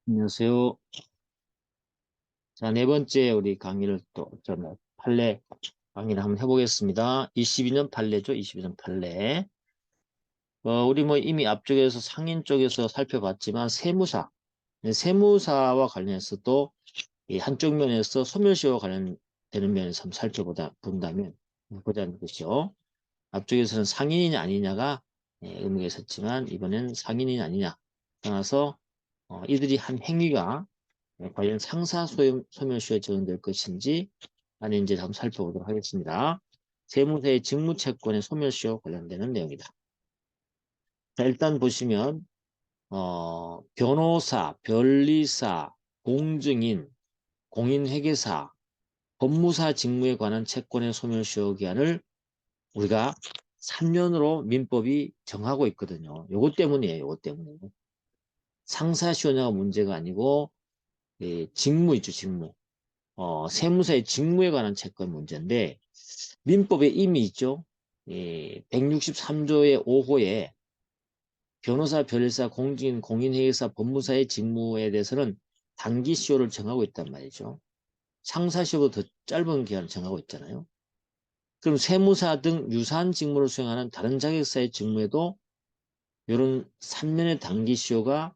안녕하세요. 자, 네 번째 우리 강의를 판례 강의를 한번 해보겠습니다. 22년 판례죠. 22년 판례. 우리 뭐 이미 앞쪽에서 상인 쪽에서 살펴봤지만 세무사와 관련해서 또 이 한쪽 면에서 소멸시효와 관련되는 면에서 한번 보자는 것이요. 앞쪽에서는 상인이냐 아니냐가 의미가 있었지만 이번엔 상인이냐 아니냐 떠나서 이들이 한 행위가 과연 소멸시효에 적용될 것인지 아닌지 한번 살펴보도록 하겠습니다. 세무사의 직무채권의 소멸시효 관련되는 내용이다. 자, 일단 보시면 변호사, 변리사, 공증인, 공인회계사, 법무사 직무에 관한 채권의 소멸시효 기한을 우리가 3년으로 민법이 정하고 있거든요. 요것 때문이에요. 요것 때문에. 상사시효냐가 문제가 아니고 직무 있죠. 직무. 세무사의 직무에 관한 채권 문제인데 민법에 이미 있죠. 163조의 5호에 변호사, 변리사, 공직인, 공인회계사, 법무사의 직무에 대해서는 단기시효를 정하고 있단 말이죠. 상사시효보다 더 짧은 기한을 정하고 있잖아요. 그럼 세무사 등 유사한 직무를 수행하는 다른 자격사의 직무에도 이런 3년의 단기시효가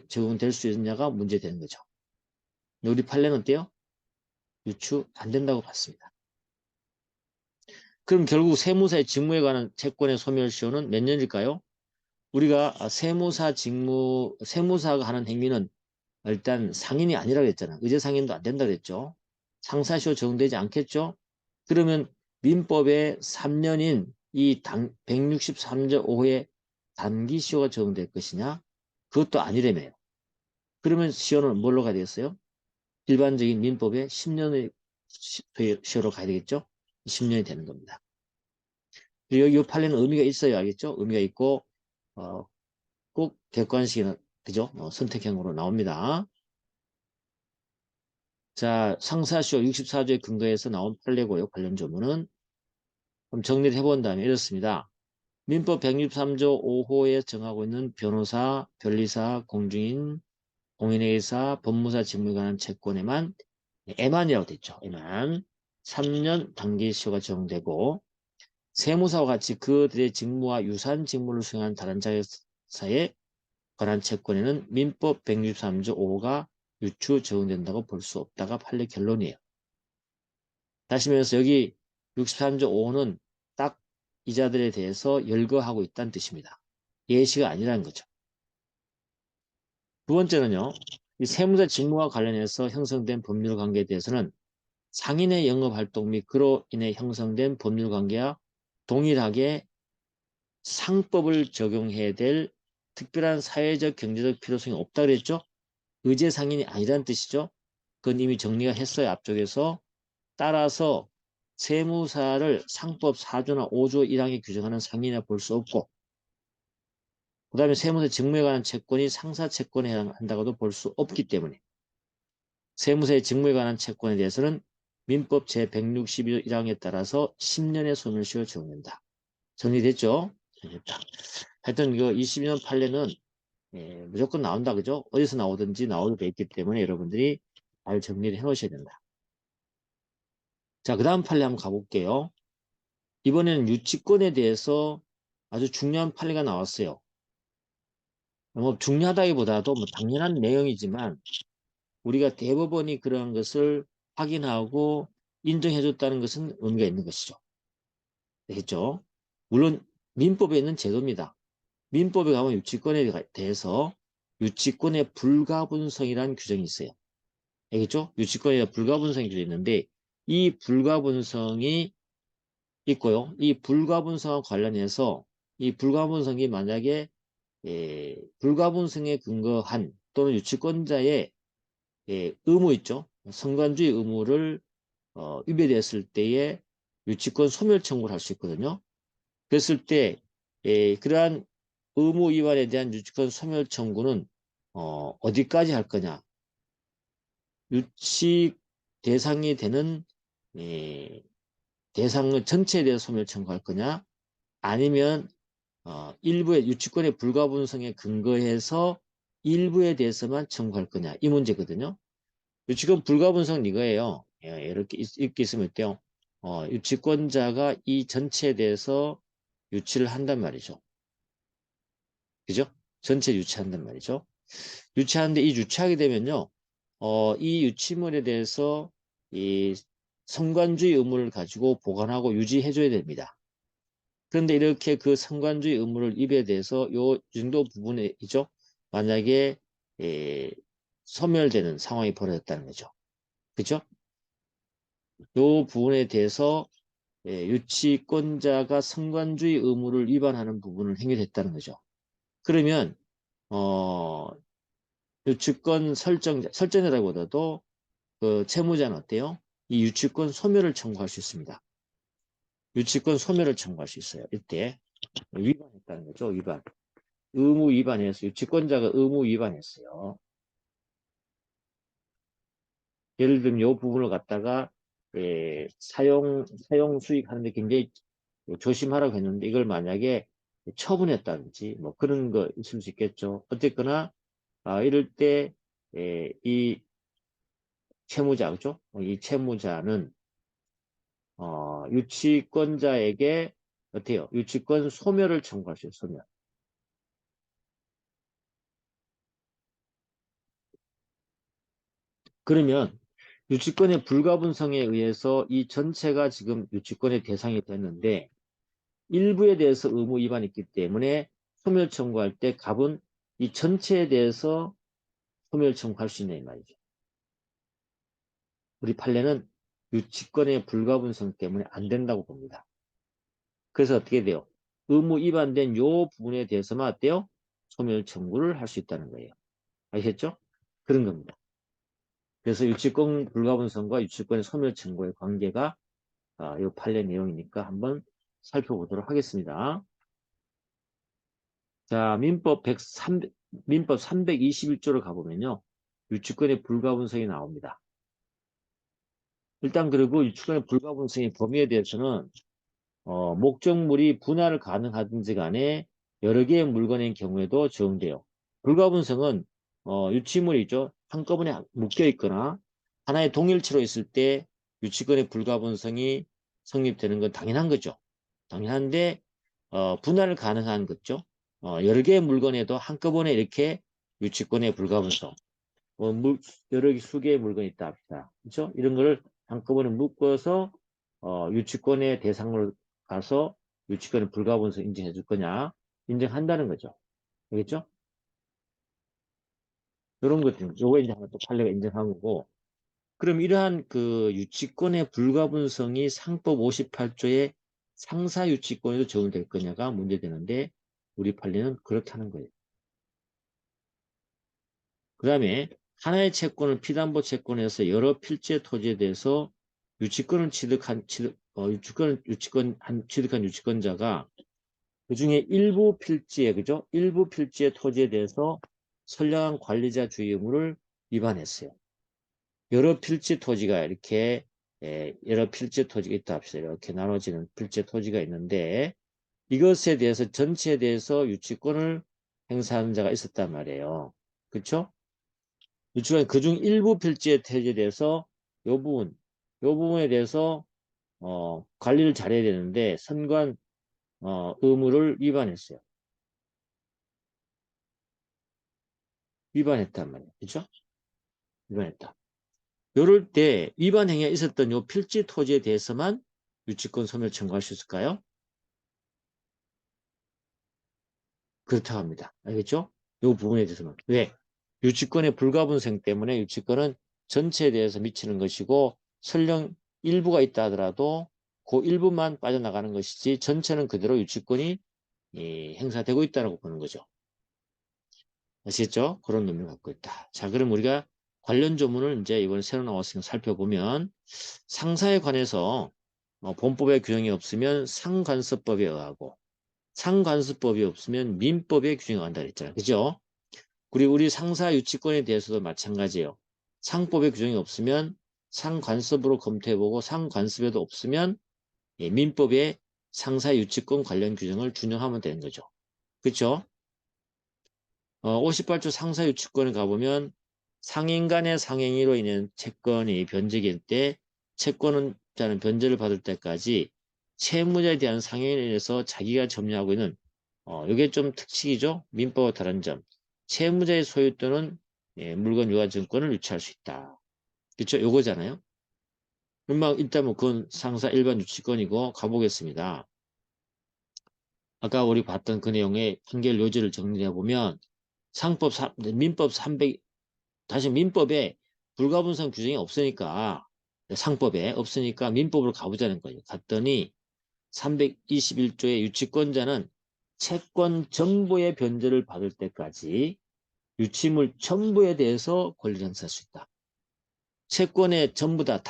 적용될 수 있느냐가 문제되는 거죠. 우리 판례는 어때요? 유추 안 된다고 봤습니다. 그럼 결국 세무사의 직무에 관한 채권의 소멸시효는 몇 년일까요? 우리가 세무사가 하는 행위는 일단 상인이 아니라고 했잖아. 의제상인도 안 된다고 했죠. 상사시효 적용되지 않겠죠? 그러면 민법의 3년인 163조 5호의 단기시효가 적용될 것이냐? 그것도 아니라며요. 그러면 시효는 뭘로 가야 되겠어요? 일반적인 민법의 10년의 시효로 가야 되겠죠? 10년이 되는 겁니다. 여기 이 판례는 의미가 있어요. 알겠죠? 의미가 있고, 어, 꼭 객관식이나, 그죠? 선택형으로 나옵니다. 자, 상사시효 64조의 근거에서 나온 판례고요. 관련 조문은. 그럼 정리를 해본 다음에 이렇습니다. 민법 163조 5호에 정하고 있는 변호사, 변리사, 공증인, 공인회계사, 법무사 직무에 관한 채권에만이라고 돼 있죠. 에만 3년 단기시효가 적용되고 세무사와 같이 그들의 직무와 유사한 직무를 수행하는 다른 자회사에 관한 채권에는 민법 163조 5호가 유추 적용된다고 볼 수 없다가 판례 결론이에요. 다시 말해서 여기 63조 5호는 딱 이자들에 대해서 열거하고 있다는 뜻입니다. 예시가 아니라는 거죠. 두 번째는요. 이 세무사 직무와 관련해서 형성된 법률 관계에 대해서는 상인의 영업활동 및 그로 인해 형성된 법률 관계와 동일하게 상법을 적용해야 될 특별한 사회적 경제적 필요성이 없다 그랬죠. 의제상인이 아니라는 뜻이죠. 그건 이미 정리가 했어요. 앞쪽에서. 따라서 세무사를 상법 4조나 5조 1항에 규정하는 상인이라 볼 수 없고 그 다음에 세무사 직무에 관한 채권이 상사 채권에 해당한다고도 볼 수 없기 때문에 세무사의 직무에 관한 채권에 대해서는 민법 제162조 1항에 따라서 10년의 소멸시효를 적용된다. 정리됐죠? 됐다. 하여튼 이거 22년 판례는 무조건 나온다. 그죠? 어디서 나오든지 나오게 돼 있기 때문에 여러분들이 잘 정리를 해 놓으셔야 된다. 자, 그 다음 판례 한번 가볼게요. 이번에는 유치권에 대해서 아주 중요한 판례가 나왔어요. 뭐 중요하다기보다도 뭐 당연한 내용이지만 우리가 대법원이 그러한 것을 확인하고 인정해줬다는 것은 의미가 있는 것이죠. 되겠죠? 물론 민법에 있는 제도입니다. 민법에 가면 유치권에 대해서 유치권의 불가분성이라는 규정이 있어요. 알겠죠? 유치권에 불가분성이 규정이 있는데 이 불가분성이 있고요. 이 불가분성과 관련해서 이 불가분성이 만약에 불가분성에 근거한 또는 유치권자의 의무 있죠. 성관주의 의무를 위배되었을 때에 유치권 소멸 청구를 할 수 있거든요. 그랬을 때 그러한 의무 위반에 대한 유치권 소멸 청구는 어디까지 할 거냐? 유치 대상이 되는 대상을 전체에 대해서 소멸 청구할 거냐? 아니면 일부의 유치권의 불가분성에 근거해서 일부에 대해서만 청구할 거냐 이 문제거든요. 유치권 불가분성은 이거예요. 예, 이렇게 있으면 어때요? 유치권자가 이 전체에 대해서 유치를 한단 말이죠. 그죠? 전체 유치한단 말이죠. 유치하는데 이 유치하게 되면요. 이 유치물에 대해서 이 성관주의 의무를 가지고 보관하고 유지해줘야 됩니다. 그런데 이렇게 그 성관주의 의무를 입에 대해서 요 정도 부분에 있죠. 만약에 소멸되는 상황이 벌어졌다는 거죠. 그죠? 요 부분에 대해서 유치권자가 성관주의 의무를 위반하는 부분을 행위했다는 거죠. 그러면 어, 유치권 설정자라기보다도 그 채무자는 어때요? 이 유치권 소멸을 청구할 수 있습니다. 유치권 소멸을 청구할 수 있어요. 이때 위반했다는 거죠. 위반. 의무 위반해서 유치권자가 의무 위반했어요. 예를 들면 이 부분을 갖다가 사용 수익하는데 굉장히 조심하라고 했는데 이걸 만약에 처분했다든지 뭐 그런 거 있을 수 있겠죠. 어쨌거나 이럴 때 이 채무자 그죠? 이 채무자는 유치권자에게 어때요? 유치권 소멸을 청구할 수 있어요. 소멸. 그러면 유치권의 불가분성에 의해서 이 전체가 지금 유치권의 대상이 됐는데 일부에 대해서 의무 위반이 있기 때문에 소멸 청구할 때 갑은 이 전체에 대해서 소멸 청구할 수 있냐 이 말이죠. 우리 판례는 유치권의 불가분성 때문에 안 된다고 봅니다. 그래서 어떻게 돼요? 의무 위반된 요 부분에 대해서만 어때요? 소멸 청구를 할 수 있다는 거예요. 아시겠죠? 그런 겁니다. 그래서 유치권 불가분성과 유치권의 소멸 청구의 관계가 이 판례 내용이니까 한번 살펴보도록 하겠습니다. 자, 민법 321조를 가보면요. 유치권의 불가분성이 나옵니다. 일단 그리고 유치권의 불가분성의 범위에 대해서는 목적물이 분할 가능하든지 간에 여러 개의 물건인 경우에도 적용돼요. 불가분성은 유치물이 있죠. 한꺼번에 묶여 있거나 하나의 동일체로 있을 때 유치권의 불가분성이 성립되는 건 당연한 거죠. 당연한데 분할 가능한 거죠. 여러 개의 물건에도 한꺼번에 이렇게 유치권의 불가분성 여러 수개의 물건이 있다 합시다. 그렇죠? 이런 거를 한꺼번에 묶어서 유치권의 대상으로 가서 유치권의 불가분성 인정해 줄 거냐? 인정한다는 거죠. 알겠죠? 이런 것들, 요거 인정하면 또 판례가 인정한 거고. 그럼 이러한 그 유치권의 불가분성이 상법 58조의 상사 유치권에도 적용될 거냐가 문제되는데 우리 판례는 그렇다는 거예요. 그 다음에 하나의 채권을 피담보 채권에서 여러 필지의 토지에 대해서 유치권을 취득한 유치권자가 그 중에 일부 필지에, 그죠? 일부 필지의 토지에 대해서 선량한 관리자 주의 의무를 위반했어요. 여러 필지 토지가 이렇게, 여러 필지 토지가 있다 합시다. 이렇게 나눠지는 필지 토지가 있는데 이것에 대해서 전체에 대해서 유치권을 행사하는 자가 있었단 말이에요. 그렇죠? 유치원 그중 일부 필지의 토지에 대해서 요 부분에 대해서 관리를 잘해야 되는데 선관 의무를 위반했어요. 위반했단 말이에요. 그렇죠? 위반했다. 요럴 때 위반 행위가 있었던 요 필지 토지에 대해서만 유치권 소멸 청구할 수 있을까요? 그렇다고 합니다. 알겠죠? 요 부분에 대해서만. 왜? 유치권의 불가분성 때문에 유치권은 전체에 대해서 미치는 것이고 설령 일부가 있다 하더라도 그 일부만 빠져나가는 것이지 전체는 그대로 유치권이 행사되고 있다고 보는 거죠. 아시겠죠? 그런 의미를 갖고 있다. 자, 그럼 우리가 관련 조문을 이제 이번에 새로 나왔으니까 살펴보면 상사에 관해서 본법의 규정이 없으면 상관습법에 의하고 상관습법이 없으면 민법에 규정을 한다 그랬잖아요. 그죠? 그리고 우리 상사 유치권에 대해서도 마찬가지예요. 상법의 규정이 없으면 상관습으로 검토해보고 상관습에도 없으면 민법에 상사 유치권 관련 규정을 준용하면 되는 거죠. 그렇죠? 58조 상사유치권에 가보면 상인 간의 상행위로 인한 채권이 변제될 때 채권자는 변제를 받을 때까지 채무자에 대한 상행위에 인해서 자기가 점유하고 있는 이게 좀 특징이죠. 민법과 다른 점. 채무자의 소유 또는 물건 유아 증권을 유치할 수 있다. 그렇죠? 요거잖아요. 그러면 일단 뭐 그건 상사 일반 유치권이고 가보겠습니다. 아까 우리 봤던 그 내용의 판결 요지를 정리해 보면 민법 300 다시 민법에 불가분성 규정이 없으니까 상법에 없으니까 민법으로 가보자는 거예요. 갔더니 321조의 유치권자는 채권 전부의 변제를 받을 때까지 유치물 전부에 대해서 권리를 행사할 수 있다. 채권의 전부 다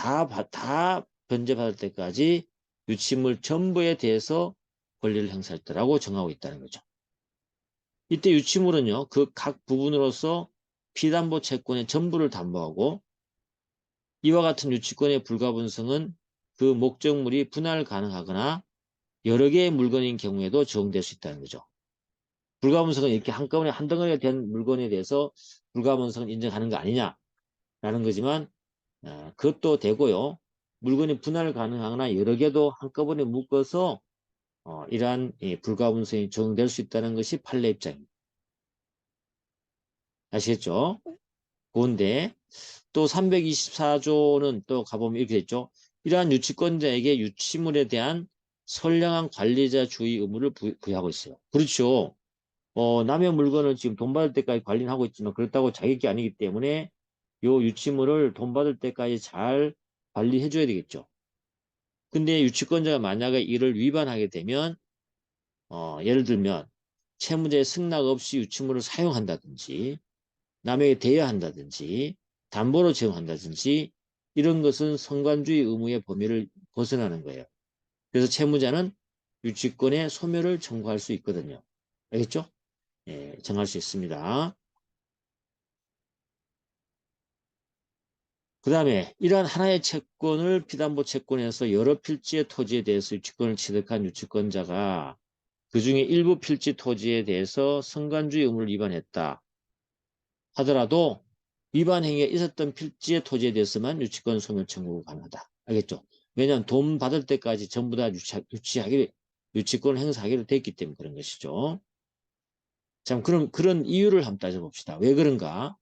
변제받을 때까지 유치물 전부에 대해서 권리를 행사했다라고 정하고 있다는 거죠. 이때 유치물은요, 그 각 부분으로서 피담보 채권의 전부를 담보하고 이와 같은 유치권의 불가분성은 그 목적물이 분할 가능하거나 여러 개의 물건인 경우에도 적용될 수 있다는 거죠. 불가분성은 이렇게 한꺼번에 한 덩어리가 된 물건에 대해서 불가분성을 인정하는 거 아니냐라는 거지만 그것도 되고요. 물건이 분할 가능하거나 여러 개도 한꺼번에 묶어서 이러한 불가분성이 적용될 수 있다는 것이 판례 입장입니다. 아시겠죠? 그런데 또 324조는 또 가보면 이렇게 됐죠. 이러한 유치권자에게 유치물에 대한 선량한 관리자 주의 의무를 부여하고 있어요. 그렇죠. 남의 물건을 지금 돈 받을 때까지 관리는 하고 있지만 그렇다고 자격이 아니기 때문에 요 유치물을 돈 받을 때까지 잘 관리해 줘야 되겠죠. 근데 유치권자가 만약에 이를 위반하게 되면 예를 들면 채무자의 승낙 없이 유치물을 사용한다든지 남에게 대여한다든지 담보로 제공한다든지 이런 것은 성관주의 의무의 범위를 벗어나는 거예요. 그래서 채무자는 유치권의 소멸을 청구할 수 있거든요. 알겠죠? 예, 정할 수 있습니다. 그 다음에 이러한 하나의 채권을 피담보 채권에서 여러 필지의 토지에 대해서 유치권을 취득한 유치권자가 그중에 일부 필지 토지에 대해서 성관주의 의무를 위반했다 하더라도 위반 행위가 있었던 필지의 토지에 대해서만 유치권 소멸 청구가 가능하다. 알겠죠? 왜냐하면 돈 받을 때까지 전부 다 유치권을 행사하기로 됐기 때문에 그런 것이죠. 자, 그럼 그런 이유를 한번 따져봅시다. 왜 그런가?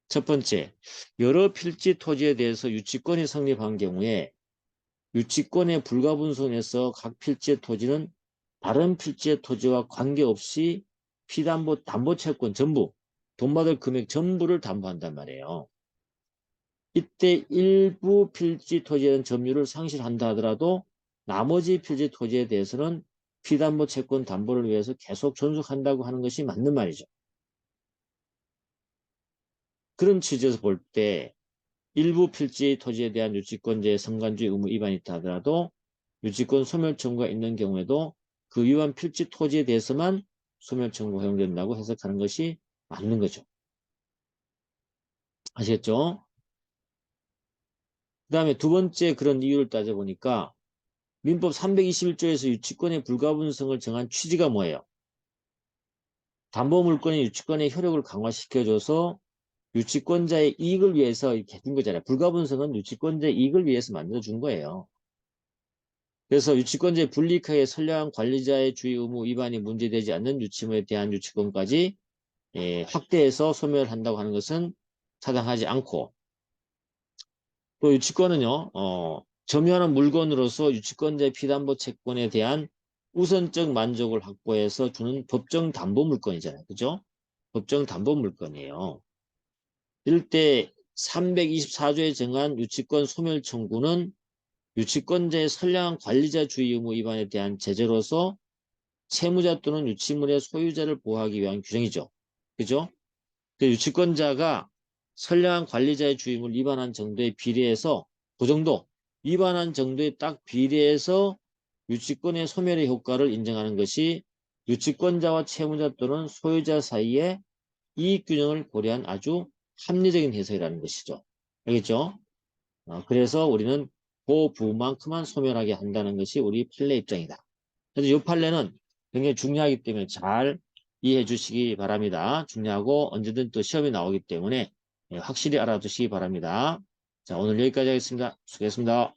첫 번째, 여러 필지 토지에 대해서 유치권이 성립한 경우에 유치권의 불가분성에서 각 필지의 토지는 다른 필지의 토지와 관계없이 피담보 담보채권 전부 돈 받을 금액 전부를 담보한단 말이에요. 이때 일부 필지 토지에 대한 점유를 상실한다 하더라도 나머지 필지 토지에 대해서는 피담보 채권 담보를 위해서 계속 존속한다고 하는 것이 맞는 말이죠. 그런 취지에서 볼 때 일부 필지 토지에 대한 유치권자의 성관주의 의무 위반이 있다 하더라도 유치권 소멸 청구가 있는 경우에도 그 위반 필지 토지에 대해서만 소멸 청구가 허용된다고 해석하는 것이 맞는 거죠. 아시겠죠? 그 다음에 두 번째 그런 이유를 따져보니까 민법 321조에서 유치권의 불가분성을 정한 취지가 뭐예요? 담보물권의 유치권의 효력을 강화시켜줘서 유치권자의 이익을 위해서 이렇게 해준 거잖아요. 불가분성은 유치권자의 이익을 위해서 만들어준 거예요. 그래서 유치권자의 불리하게 선량한 관리자의 주의 의무 위반이 문제되지 않는 유치물에 대한 유치권까지 확대해서 소멸한다고 하는 것은 타당하지 않고 또 유치권은요, 점유하는 물건으로서 유치권자의 피담보 채권에 대한 우선적 만족을 확보해서 주는 법정 담보 물건이잖아요. 그죠? 법정 담보 물건이에요. 이럴 때 324조에 정한 유치권 소멸 청구는 유치권자의 선량한 관리자 주의 의무 위반에 대한 제재로서 채무자 또는 유치물의 소유자를 보호하기 위한 규정이죠. 그죠? 그 유치권자가 선량한 관리자의 주임을 위반한 정도에 비례해서 그 정도 위반한 정도에 딱 비례해서 유치권의 소멸의 효과를 인정하는 것이 유치권자와 채무자 또는 소유자 사이의 이익균형을 고려한 아주 합리적인 해석이라는 것이죠. 알겠죠? 그래서 우리는 그 부분만큼만 소멸하게 한다는 것이 우리 판례 입장이다. 그래서 이 판례는 굉장히 중요하기 때문에 잘 이해해 주시기 바랍니다. 중요하고 언제든 또 시험이 나오기 때문에 확실히 알아두시기 바랍니다. 자, 오늘 여기까지 하겠습니다. 수고했습니다.